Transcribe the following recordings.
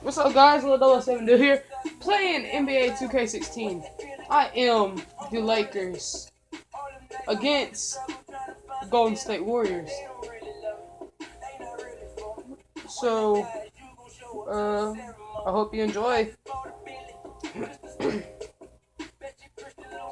What's up, guys? Lil 7 Dude here, playing NBA 2K16. I am the Lakers against Golden State Warriors. So, I hope you enjoy.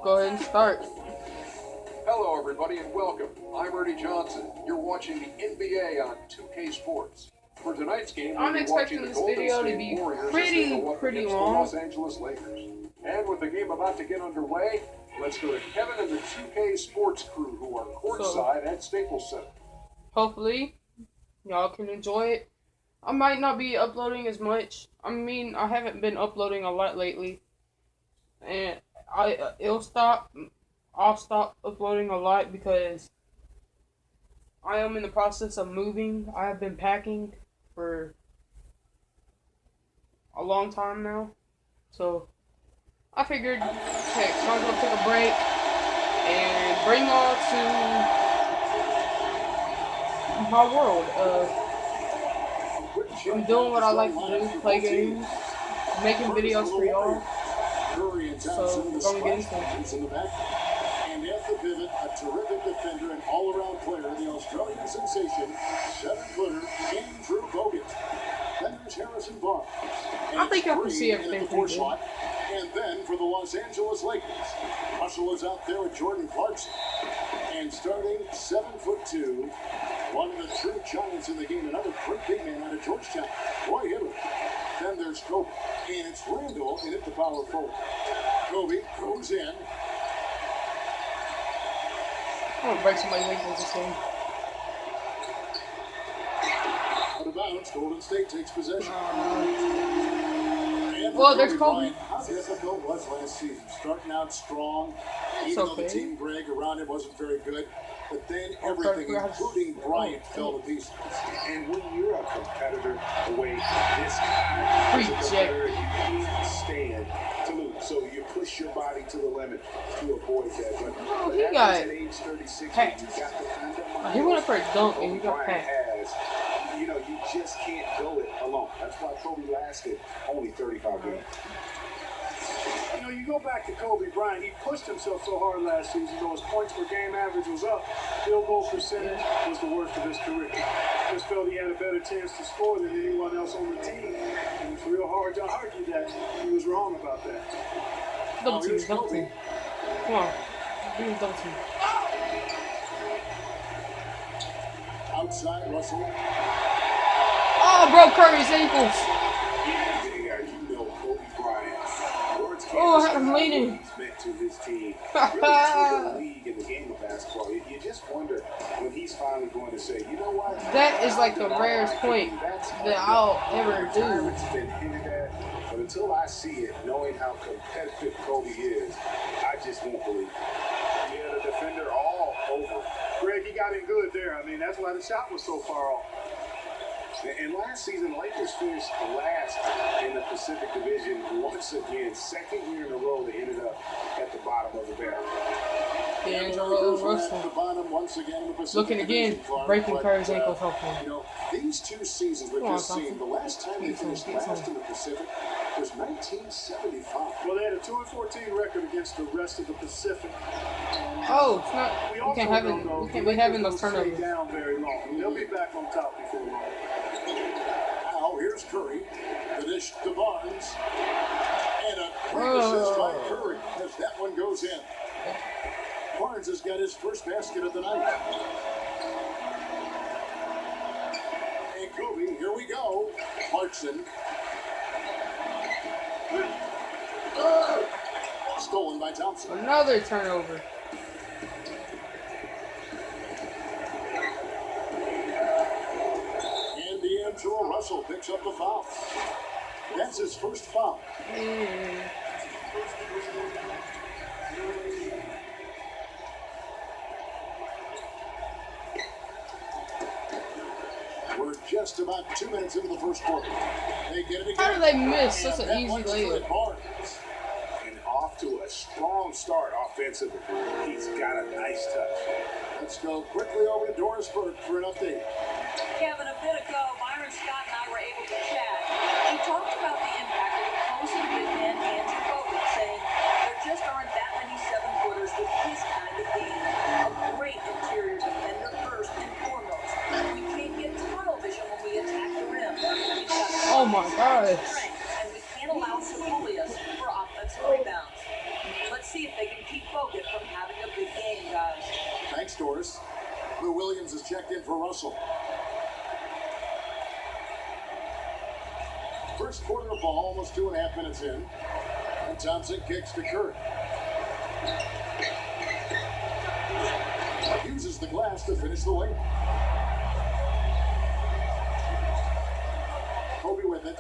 Go ahead and start. Hello, everybody, and welcome. I'm Ernie Johnson. You're watching the NBA on 2K Sports. For tonight's game, I'm expecting the this Golden video to State be Warriors pretty the long. Los Angeles Lakers. And with the game about to get underway, let's go to Kevin and the 2K Sports crew who are courtside at Staples Center. Hopefully, y'all can enjoy it. I might not be uploading as much. I mean, I haven't been uploading a lot lately, and I'll stop uploading a lot because I am in the process of moving. I have been packing for a long time now, so I figured, heck, might as well take a break and bring y'all to my world. I'm doing what I like to do, play games, making videos for y'all. So we're gonna get into it. And at the pivot, a terrific defender and all-around player, the Australian sensation, 7-footer Andrew Bogut. Then there's Harrison Barnes. I think I can see everything pretty good. Slot. And then for the Los Angeles Lakers, Russell is out there with Jordan Clarkson. And starting 7'2", one of the true giants in the game, another great big man out of Georgetown, Roy Hibbert. Then there's Kobe, and it's Randall in at the power forward. Kobe goes in. I'm gonna break somebody's ankles this game. Out of bounds, Golden State takes possession. Well, there's Kobe. How difficult was last season? Starting out strong, even though the team Greg around it wasn't very good. But then everything, including Bryant, fell to pieces. And when you're a competitor away this high, you can't stand to lose. So you push your body to the limit to avoid that. But oh, he got at age 36, packed. you got the kind of mind He went up for a dunk and he got Bryant packed. has. You know, you just can't go it alone. That's why Kobe lasted only 35 games. You know, you go back to Kobe Bryant, he pushed himself so hard last season, though his points per game average was up, field goal percentage was the worst of his career. Just felt he had a better chance to score than anyone else on the team. And it's real hard to argue that he was wrong about that. Double team. Come on. Give me double team. Outside, Russell. Oh, broke Curry's ankles. You know, Kobe Bryant. Oh, I had him leaning. He's meant to his team. Really took the league in the game of basketball. You just wonder when he's finally going to say, you know what? That is like the rarest point that I'll ever do. It's been hinted at, but until I see it, knowing how competitive Kobe is, I just won't believe it. Yeah, the defender all over. Greg, he got in good there. I mean, that's why the shot was so far off. And last season, the Lakers finished last in the Pacific Division once again. Second year in a row, they ended up at the bottom of the barrel. D'Angelo Russell. Looking again, breaking Curry's ankles, hopefully. You know, these two seasons we've just seen, the last time they finished last in the Pacific was 1975. Well, they had a 2-14 record against the rest of the Pacific. Oh, it's not. We can't be having those turnovers. Down very long. They'll be back on top before long. Now here's Curry. The dish to Barnes. And a great assist by Curry as that one goes in. Barnes has got his first basket of the night. And Kobe, here we go. Clarkson. Stolen by Thompson. Another turnover. And D'Angelo Russell picks up the foul. That's his first foul. We're just about 2 minutes into the first quarter. They get it again. How do they miss such an easy layup? And off to a strong start offensively. He's got a nice touch. Let's go quickly over to Doris Burke for an update. Kevin, a bit ago, Byron Scott and I were able to chat. He talked Oh my gosh. And we can't allow them to bully us for offensive rebounds. Let's see if they can keep focused from having a big game, guys. Thanks, Doris. Lou Williams is checked in for Russell. First quarter of ball, almost 2.5 minutes in. And Thompson kicks to Curry. Uses the glass to finish the lane. Kobe with it.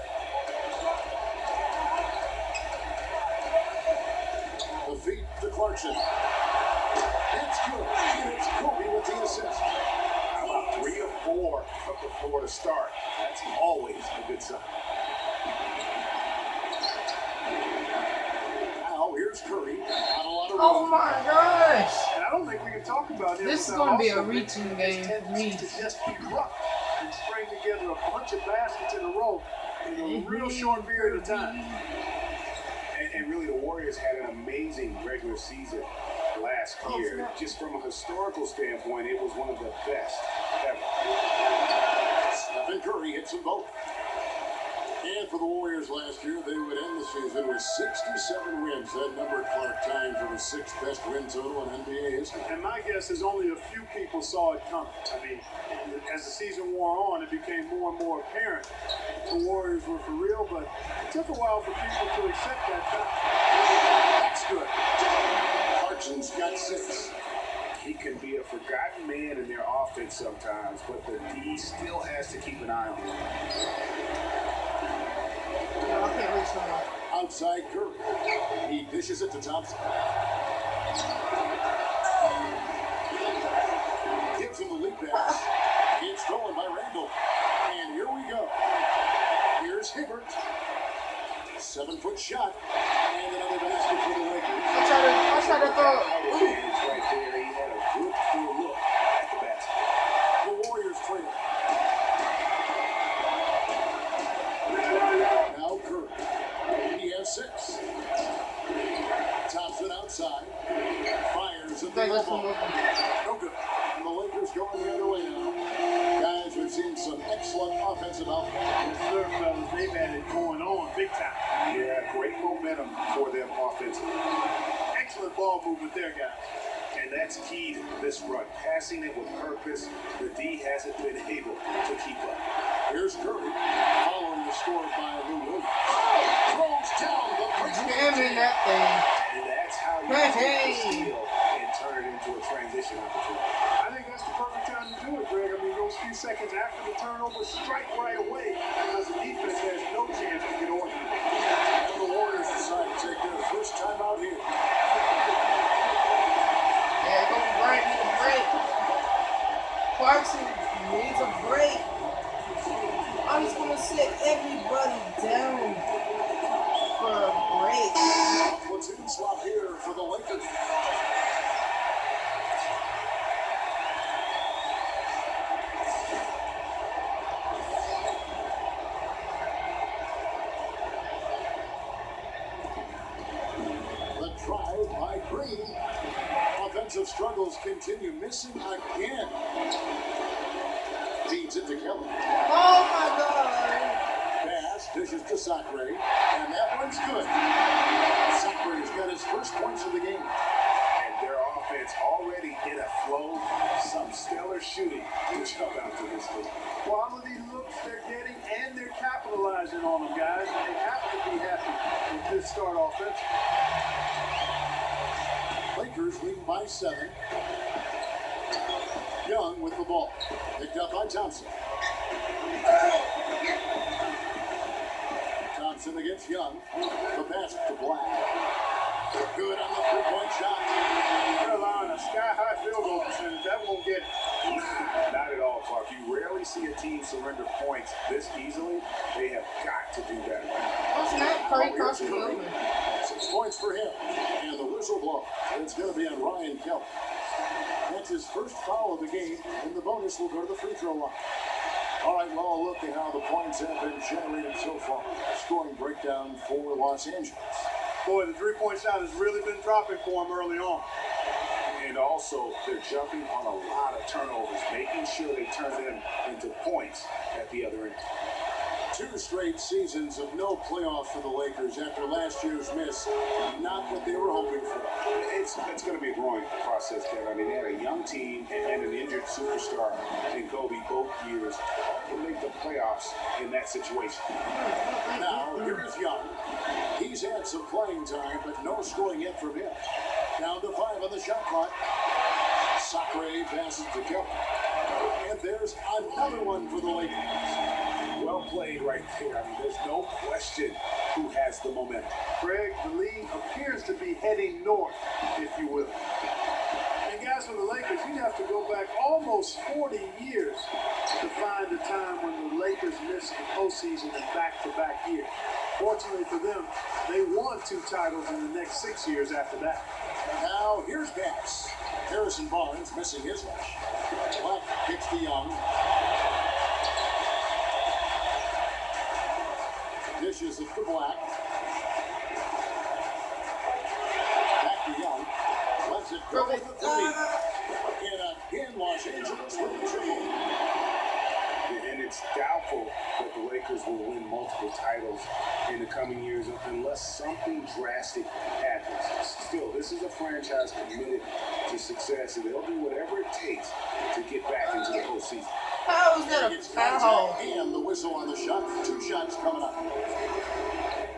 The feed to Clarkson. That's good. And it's Kobe with the assist. How about 3 or 4 up the floor to start? That's always a good sign. Now here's Curry. Not a lot of room. Oh my gosh. And I don't think we can talk about him. This is without gonna be a also reaching mentioning game his for me. tendency to just erupt and string together a bunch of baskets in a row in a real short period of time. And really, the Warriors had an amazing regular season last year. Just from a historical standpoint, it was one of the best ever. Stephen Curry hits them both. And for the Warriors last year, they would end the season with 67 wins. That number Clark timed for the 6th best win total in NBA history. And my guess is only a few people saw it coming. I mean, as the season wore on, it became more and more apparent the Warriors were for real, but it took a while for people to accept that fact. That's good. Clarkson's got 6. He can be a forgotten man in their offense sometimes, but the D still has to keep an eye on him. No, I can't reach no more. Outside Curry. He dishes it to Thompson. Gives him the lead pass. It's stolen by Randall. And here we go. Here's Hibbert. 7-foot shot. And another basket for the Lakers. I tried to throw. Ooh. Hands right there. He had a good look at the basket. The Warriors trail. Now Curry. He has 6. Thompson outside. Fires at the There goes elbow. one more. No good. And the Lakers going the other way now. Guys, we've seen some excellent offensive output. Yes, sir, fellas. They've had it going on big time. Yeah, great momentum for them offensively. Excellent ball movement there, guys. And that's key to this run. Passing it with purpose. The D hasn't been able to keep up. Here's Curry, following the score by Lou Williams. Throws down the Damn in that thing. And that's how you Hey, take hey. the steal and turn it into a transition opportunity. I think that's the perfect time to do it, Greg. I mean, those few seconds after the turnover, strike right away because the defense has no chance to get organized. And the Warriors decide to take their first time out here. Yeah, go break. Need a break. Clarkson needs a break. I'm just gonna sit everybody down for a break. Platoon swap here for the Lakers. The drive by Green. Offensive struggles continue, missing again. Feeds it to Kelly. Oh my god. Pass, dishes to Sacre, and that one's good. Sacre's got his first points of the game. And their offense already in a flow. Some stellar shooting to jump out to this league. Quality looks they're getting, and they're capitalizing on them, guys. And they have to be happy with this start offense. Lakers lead by 7. Young with the ball. Picked up by Thompson. Thompson against Young. The pass to Black. Good on the 3-point shot. They're allowing a sky-high field goal percentage. That won't get it. Not at all, Clark. You rarely see a team surrender points this easily. They have got to do better. What's that? Curry crossing the open. 6 points for him. And the whistle blow. It's going to be on Ryan Kelly. That's his first foul of the game, and the bonus will go to the free throw line. All right, well, a look at how the points have been generated so far. Scoring breakdown for Los Angeles. Boy, the three-point shot has really been dropping for them early on. And also, they're jumping on a lot of turnovers, making sure they turn them into points at the other end. 2 straight seasons of no playoff for the Lakers after last year's miss. Not what they were hoping for. It's going to be a growing process, Kevin. I mean, they had a young team and an injured superstar in Kobe both years. Hard to make the playoffs in that situation. Now, here's Young. He's had some playing time, but no scoring yet from him. Down to 5 on the shot clock. Sacre passes to Kelly. And there's another one for the Lakers. Well played right there. I mean, there's no question who has the momentum. Greg, the league appears to be heading north, if you will. And guys, for the Lakers, you'd have to go back almost 40 years to find a time when the Lakers missed the postseason in back-to-back years. Fortunately for them, they won 2 titles in the next 6 years after that. Now, here's Bass. Harrison Barnes missing his rush. Black kicks to Young. Dishes it to Black. Back to Young. Lets it go with the 3. And again, Los Angeles with the triple. And it's doubtful that the Lakers will win multiple titles in the coming years unless something drastic happens. Still, this is a franchise committed to success, and they'll do whatever it takes to get back into the postseason. How is that a foul? And the whistle on the shot. 2 shots coming up.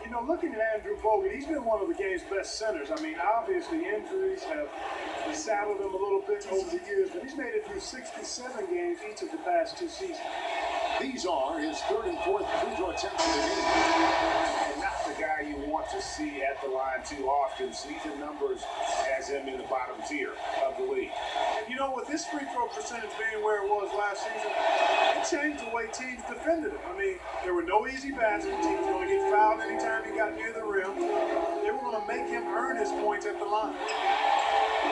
You know, looking at Andrew Bogut, he's been one of the game's best centers. I mean, obviously injuries have saddled him a little bit over the years, but he's made it through 67 games each of the past 2 seasons. These are his 3rd and 4th free throw attempts of the game. And not the guy you want to see at the line too often. Season numbers has him in the bottom tier of the league. And you know, with this free throw percentage being where it was last season, it changed the way teams defended him. I mean, there were no easy baskets. Teams were going to get fouled anytime he got near the rim. They were going to make him earn his points at the line.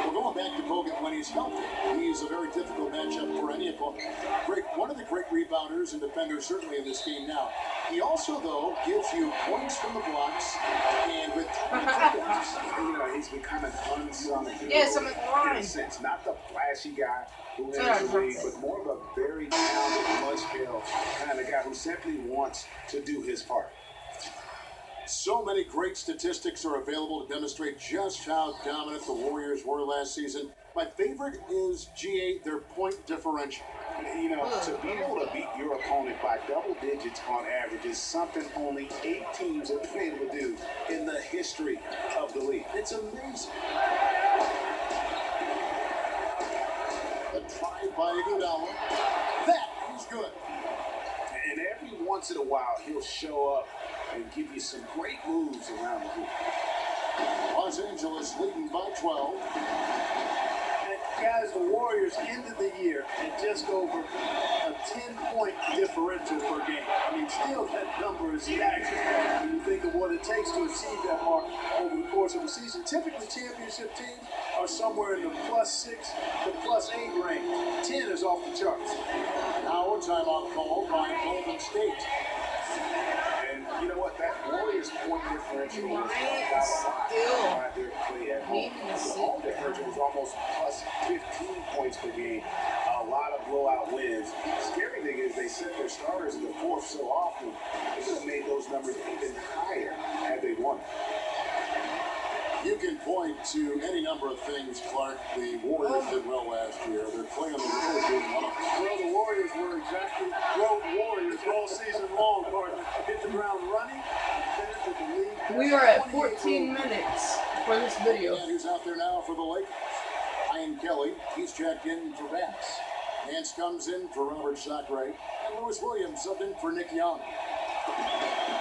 Well, going back to Bogut when he's healthy, he's a very difficult matchup for any opponent. One of the great rebounders and defenders certainly in this game now. He also, though, gives you points from the blocks and with 3 takedowns. You know, he's become an unsung hero. Yes, I'm at the in line. a sense. Not the flashy guy who So enters the I league, but more of a very talented, muscular kind of guy who simply wants to do his part. So many great statistics are available to demonstrate just how dominant the Warriors were last season. My favorite is G8, their point differential. You know, to be able to beat your opponent by double digits on average is something only 8 teams have been able to do in the history of the league. It's amazing. A try by Iguodala. That is good. And every once in a while, he'll show up and give you some great moves around the hoop. Los Angeles leading by 12. And guys, the Warriors ended the year at just over a 10-point differential per game. I mean, still that number is staggering when you think of what it takes to achieve that mark over the course of the season. Typically, championship teams are somewhere in the +6 to +8 range. 10 is off the charts. Now a timeout called by Golden State. And you know what? That Warriors point differential was Still by their play at home. The home differential was almost +15 points per game. A lot of blowout wins. Scary thing is they sent their starters in the fourth so often, they could have made those numbers even higher had they won. You can point to any number of things, Clark. The Warriors did well last year. They're playing the road doing one of them. Well, the Warriors were exactly road warriors all season long, partner. Hit the ground running, finished with the lead. We are at 14 minutes for this video. And who's out there now for the Lakers? Ian Kelly. He's checked in for Bass. Nance comes in for Robert Sacre. And Lewis Williams subbed in for Nick Young.